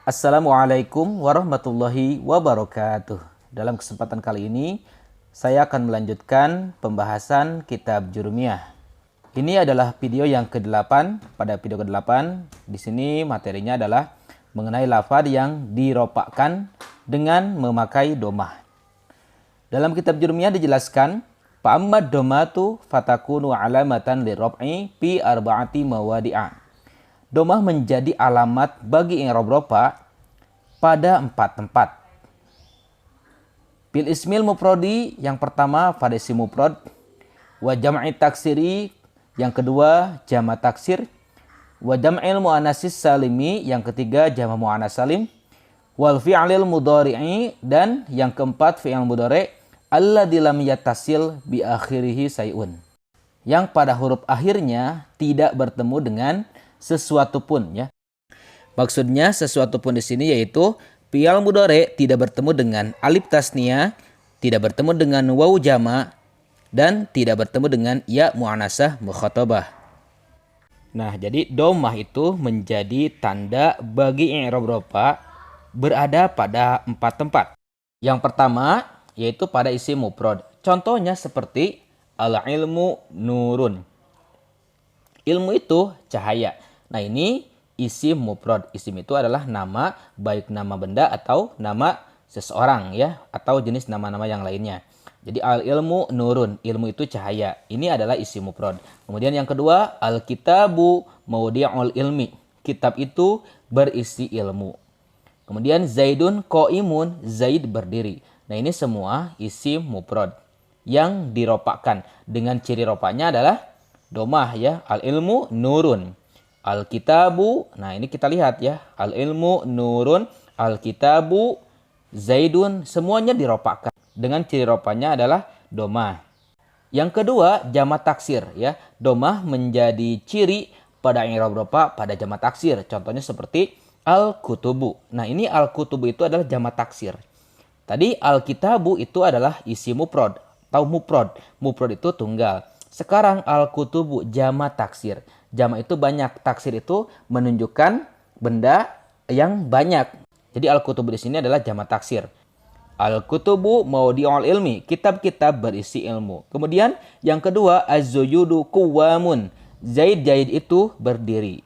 Assalamualaikum warahmatullahi wabarakatuh. Dalam kesempatan kali ini, saya akan melanjutkan pembahasan kitab Jurumiyah. Ini adalah video yang ke-8. Pada video ke-8, di sini materinya adalah mengenai lafaz yang diropakkan dengan memakai domah. Dalam kitab Jurumiyah dijelaskan, Fa'ammad domatu fatakunu alamatan lirrab'i fi arba'ati mawadi'a. Domah menjadi alamat bagi i'rab rofa pada 4 tempat. Fil ismil mufradi, yang pertama pada isim mufrad, wa jam'i taksiri, yang kedua jama taksir, wa jam'il muannatsis salimi, yang ketiga jama muannas salim, wal fi'lil mudhari'i, dan yang keempat fi'il mudhari' alladzi lam yattasil bi akhirihi sayun, yang pada huruf akhirnya tidak bertemu dengan sesuatu pun, ya. Maksudnya sesuatu pun di sini yaitu fi'il mudhari tidak bertemu dengan alif tasniyah, tidak bertemu dengan waw jama, dan tidak bertemu dengan ya muannasah mukhatabah. Nah, jadi domah itu menjadi tanda bagi i'rab rofa berada pada 4 tempat. Yang pertama yaitu pada isim mufrad. Contohnya seperti al-ilmu nurun. Ilmu itu cahaya. Nah, ini isim mufrad. Isim itu adalah nama, baik nama benda atau nama seseorang, ya, atau jenis nama-nama yang lainnya. Jadi al-ilmu nurun, ilmu itu cahaya. Ini adalah isim mufrad. Kemudian yang kedua, al-kitabu mawdi'ul ilmi. Kitab itu berisi ilmu. Kemudian zaidun qaimun, Zaid berdiri. Nah, ini semua isim mufrad yang diropakkan. Dengan ciri ropaknya adalah domah, ya. Al-ilmu nurun. Al-kitabu, nah ini kita lihat, ya. Al-ilmu nurun, al-kitabu zaidun, semuanya diropakkan. Dengan ciri ropaknya adalah domah. Yang kedua, jama taksir, ya. Domah menjadi ciri pada i'rab rofa pada jama taksir. Contohnya seperti al-kutubu. Nah, ini al-kutubu itu adalah jama taksir. Tadi al-kitabu itu adalah isim mufrad atau mufrad. Mufrad itu tunggal. Sekarang al-kutubu jama taksir. Jama itu banyak, taksir itu menunjukkan benda yang banyak. Jadi al-kutubu di sini adalah jama taksir. Al-kutubu mawdi'ul ilmi, kitab-kitab berisi ilmu. Kemudian yang kedua, az-zuyudu quwamun. Zaid itu berdiri.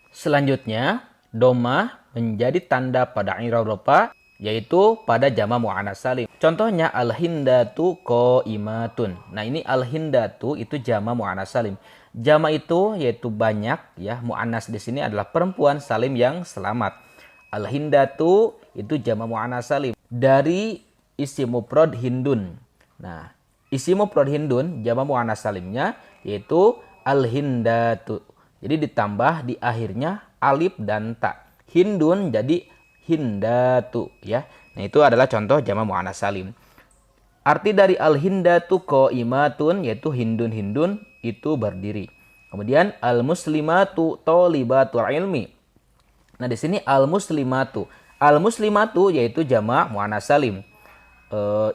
Selanjutnya, domah menjadi tanda pada i'rab rofa yaitu pada jama muannats salim. Contohnya al-hindatu qaimatun. Nah, ini al-hindatu itu jama muannats salim. Jama itu yaitu banyak, ya. Muannats di sini adalah perempuan, salim yang selamat. Al-hindatu itu jama muannats salim dari isim mufrad hindun. Nah, isim mufrad hindun jama muannats salimnya yaitu al-hindatu. Jadi ditambah di akhirnya alif dan ta. Hindun jadi hindatu, ya. Nah, itu adalah contoh jama muannats salim. Arti dari al-hindatu qaimatun yaitu hindun itu berdiri. Kemudian al-muslimatu thalibatul ilmi. Nah, di sini al-muslimatu. Al-muslimatu yaitu jama muannats salim.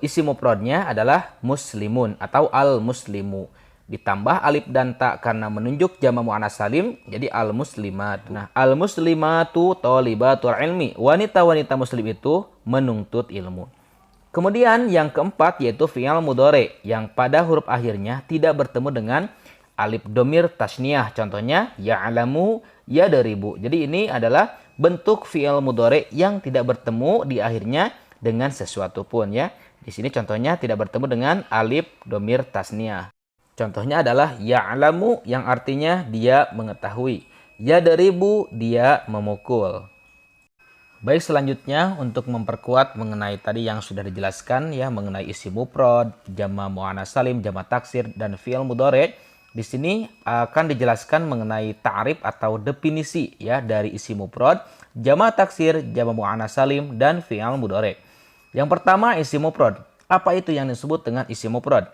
Isim mufradnya adalah muslimun atau al-muslimu. Ditambah alif dan ta karena menunjuk jama muannats salim jadi al-muslimat. Nah, al-muslimatu thalibatul ilmi. Wanita-wanita muslim itu menuntut ilmu. Kemudian yang keempat yaitu fi'il mudhari yang pada huruf akhirnya tidak bertemu dengan alif domir tasniyah. Contohnya ya'lamu, yadribu. Jadi ini adalah bentuk fi'il mudhari yang tidak bertemu di akhirnya dengan sesuatu pun, ya. Di sini contohnya tidak bertemu dengan alif domir tasniyah. Contohnya adalah ya'lamu yang artinya dia mengetahui. Yadribu dia memukul. Baik, selanjutnya untuk memperkuat mengenai tadi yang sudah dijelaskan, ya, mengenai isim mufrad, jama muannats salim, jama taksir dan fi'il mudhari. Di sini akan dijelaskan mengenai ta'rif atau definisi, ya, dari isim mufrad, jama taksir, jama muannats salim dan fi'il mudhari. Yang pertama isim mufrad. Apa itu yang disebut dengan isim mufrad?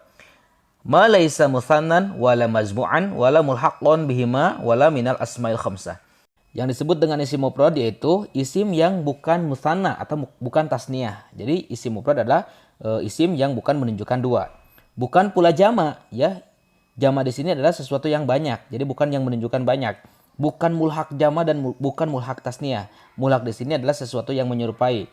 Ma laisa mutsannan wala mazmu'an wala mulhaqqan bihima wala minal asmail khamsah. Yang disebut dengan isim mufrad yaitu isim yang bukan musanna atau bukan tasniyah. Jadi isim mufrad adalah isim yang bukan menunjukkan dua. Bukan pula jama, ya. Jama di sini adalah sesuatu yang banyak. Jadi bukan yang menunjukkan banyak. bukan mulhak jama dan bukan mulhak tasniyah. Mulhak di sini adalah sesuatu yang menyerupai.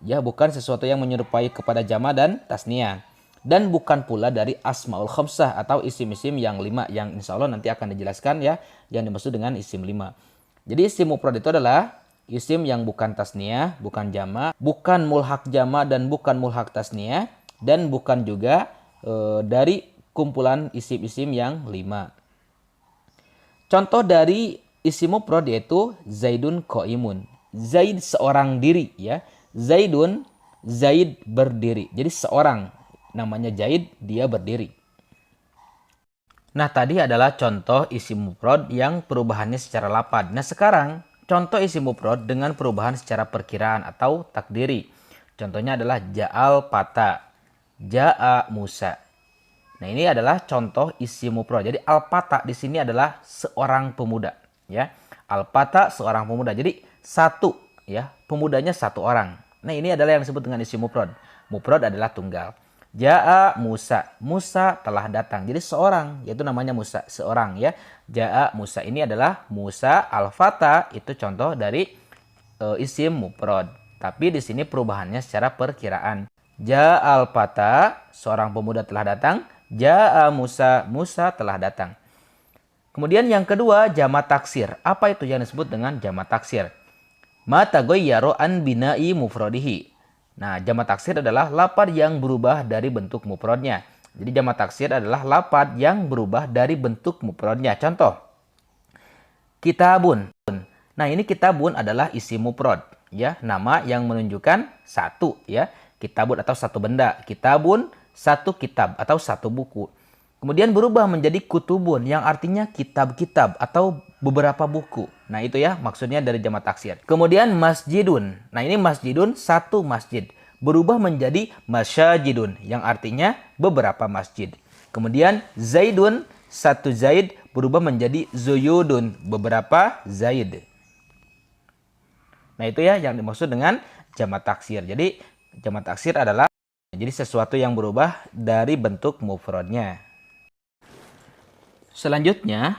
Ya, bukan sesuatu yang menyerupai kepada jama dan tasniyah. Dan bukan pula dari asmaul khamsah atau isim-isim yang 5 yang insya Allah nanti akan dijelaskan ya, yang dimaksud dengan isim 5. Jadi isim mufrad itu adalah isim yang bukan tasniyah, bukan jama, bukan mulhak jama dan bukan mulhak tasniyah, dan bukan juga dari kumpulan isim-isim yang 5. Contoh dari isim mufrad yaitu Zaidun qaimun. Zaid seorang diri ya. Zaid berdiri. Jadi seorang namanya Zaid, dia berdiri. Nah, tadi adalah contoh isim mufrad yang perubahannya secara lafaz. Nah, sekarang contoh isim mufrad dengan perubahan secara perkiraan atau takdiri. Contohnya adalah ja'al pata, ja'a Musa. Nah, ini adalah contoh isim mufrad. Jadi al-pata di sini adalah seorang pemuda, ya. Al-pata seorang pemuda. Jadi satu, ya, pemudanya satu orang. Nah, ini adalah yang disebut dengan isim mufrad. Mufrad adalah tunggal. Ja'a Musa. Musa telah datang. Jadi seorang, yaitu namanya Musa, seorang ya. Ja'a Musa ini adalah Musa. Al-fata itu contoh dari isim mufrad. Tapi di sini perubahannya secara perkiraan. Ja'al fata, seorang pemuda telah datang. Ja'a Musa, Musa telah datang. Kemudian yang kedua, jamak taksir. Apa itu yang disebut dengan jamak taksir? Ma taghayyaru an bina'i mufradihi. Nah, jamak taksir adalah lafaz yang berubah dari bentuk mufradnya. Jadi jamak taksir adalah lafaz yang berubah dari bentuk mufradnya. Contoh, kitabun. Nah, ini kitabun adalah isim mufrad, ya, nama yang menunjukkan satu, ya. Kitabun atau satu benda. Kitabun satu kitab atau satu buku. Kemudian berubah menjadi kutubun yang artinya kitab-kitab atau beberapa buku. Nah, itu ya maksudnya dari jamak taksir. Kemudian masjidun. Nah, ini masjidun satu masjid. Berubah menjadi masyajidun yang artinya beberapa masjid. Kemudian zaidun satu zaid berubah menjadi zuyudun beberapa zaid. Nah, itu ya yang dimaksud dengan jamak taksir. Jadi jamak taksir adalah sesuatu yang berubah dari bentuk mufradnya. Selanjutnya,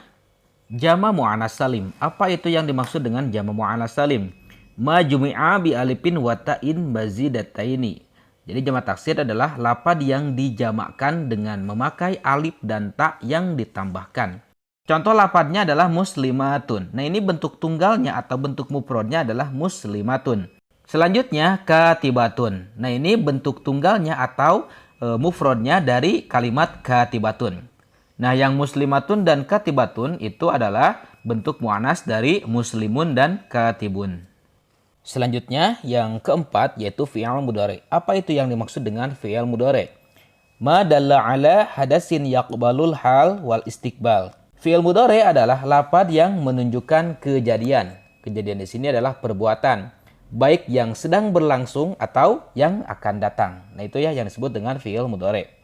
jama mu'annas salim. Apa itu yang dimaksud dengan jama mu'annas salim? Ma jumi'a bi alifin wa ta'in mazidataini. Jadi jama taksir adalah lafaz yang dijamakkan dengan memakai alif dan ta yang ditambahkan. Contoh lafaznya adalah muslimatun. Nah, ini bentuk tunggalnya atau bentuk mufradnya adalah muslimatun. Selanjutnya katibatun. Nah, ini bentuk tunggalnya atau mufradnya dari kalimat katibatun. Nah, yang muslimatun dan katibatun itu adalah bentuk mu'annas dari muslimun dan katibun. Selanjutnya, yang keempat yaitu fi'il mudhari. Apa itu yang dimaksud dengan fi'il mudhari? Ma dalla ala hadasin yaqbalul hal wal istiqbal. Fi'il mudhari adalah lafaz yang menunjukkan kejadian. Kejadian di sini adalah perbuatan, baik yang sedang berlangsung atau yang akan datang. Nah, itu ya yang disebut dengan fi'il mudhari.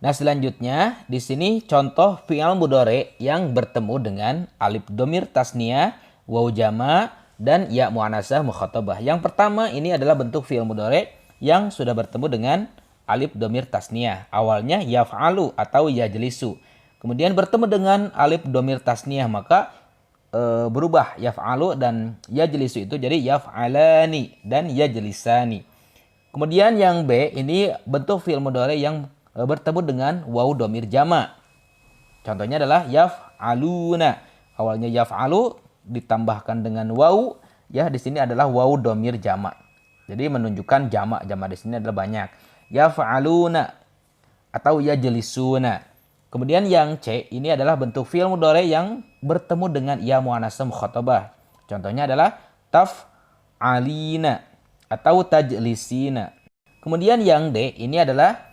Nah, selanjutnya di sini contoh fi'il mudhari yang bertemu dengan alif dhamir tasniyah, waw jama dan ya muannasah mukhatabah. Yang pertama ini adalah bentuk fi'il mudhari yang sudah bertemu dengan alif dhamir tasniyah. Awalnya yaf'alu atau yajlisu. Kemudian bertemu dengan alif dhamir tasniyah maka berubah yaf'alu dan yajlisu itu jadi yaf'alani dan yajlisani. Kemudian yang B ini bentuk fi'il mudhari yang bertemu dengan waw dhamir jama. Contohnya adalah yaf'aluna. Awalnya yaf'alu ditambahkan dengan waw, ya di sini adalah waw dhamir jama. Jadi menunjukkan jama. Jama di sini adalah banyak. Yaf'aluna atau yajlisuna. Kemudian yang C ini adalah bentuk fi'il mudhari yang bertemu dengan ya muannasah mukhatabah. Contohnya adalah taf'alina atau tajlisina. Kemudian yang D ini adalah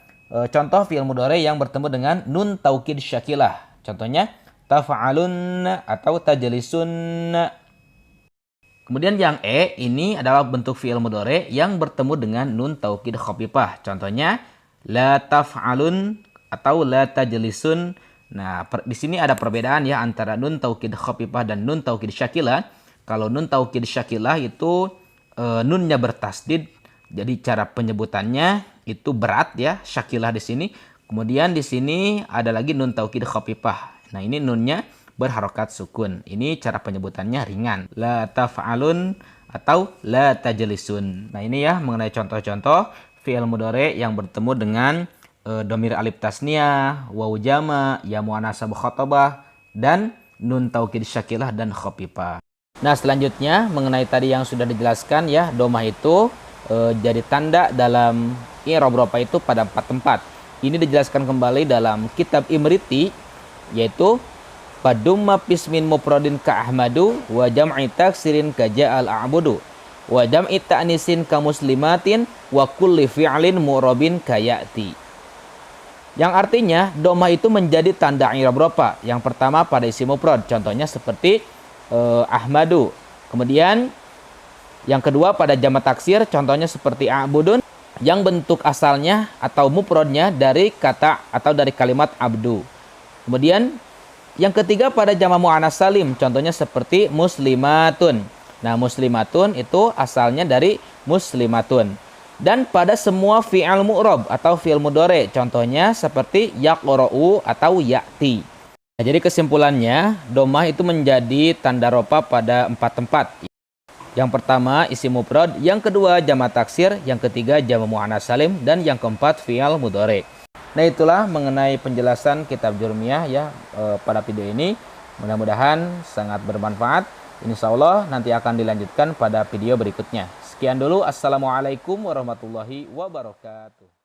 contoh fi'il mudhari yang bertemu dengan nun taukid syakilah. Contohnya taf'alunna atau tajlisunna. Kemudian yang E ini adalah bentuk fi'il mudhari yang bertemu dengan nun taukid khafifah. Contohnya la taf'alun atau la tajlisun. Nah, di sini ada perbedaan ya antara nun taukid khafifah dan nun taukid syakilah. Kalau nun taukid syakilah itu nunnya bertasdid. Jadi cara penyebutannya itu berat ya, syakilah di sini. Kemudian di sini ada lagi nun taukid khafifah. Nah, ini nunnya berharokat sukun. Ini cara penyebutannya ringan. La taf'alun atau la tajlisun. Nah ini ya mengenai contoh-contoh fi'il mudhari yang bertemu dengan domir alif tasniyah, wawu jama, ya muannats mukhatabah, dan nun taukid syakilah dan khafifah. Nah selanjutnya mengenai tadi yang sudah dijelaskan ya, domah itu jadi tanda dalam i'rab rafa itu pada 4 tempat. Ini dijelaskan kembali dalam kitab Imriti, yaitu padumma pismin mufradin ka ahmadu wa jam'i taksirin ka ja'al a'budu wa jam'i ta'nisin ka muslimatin wa kulli fi'lin mu'rabin ka ya'ti. Yang artinya domah itu menjadi tanda i'rab rafa. Yang pertama pada isim mufrad, contohnya seperti ahmadu. Kemudian yang kedua pada jamak taksir, contohnya seperti a'budun yang bentuk asalnya atau mufradnya dari kata atau dari kalimat abdu. Kemudian yang ketiga pada jamak muannats salim, contohnya seperti muslimatun. Nah, muslimatun itu asalnya dari muslimatun. Dan pada semua fi'il mu'rab atau fi'il mudhari, contohnya seperti yaqra'u atau ya'ti. Nah, jadi kesimpulannya, domah itu menjadi tanda rofa pada 4 tempat. Yang pertama isim mufrad, yang kedua jamak taksir, yang ketiga jamak muannats salim, dan yang keempat fi'il mudhari. Nah itulah mengenai penjelasan kitab Jurmiyah ya pada video ini. Mudah-mudahan sangat bermanfaat. Insya Allah nanti akan dilanjutkan pada video berikutnya. Sekian dulu. Assalamualaikum warahmatullahi wabarakatuh.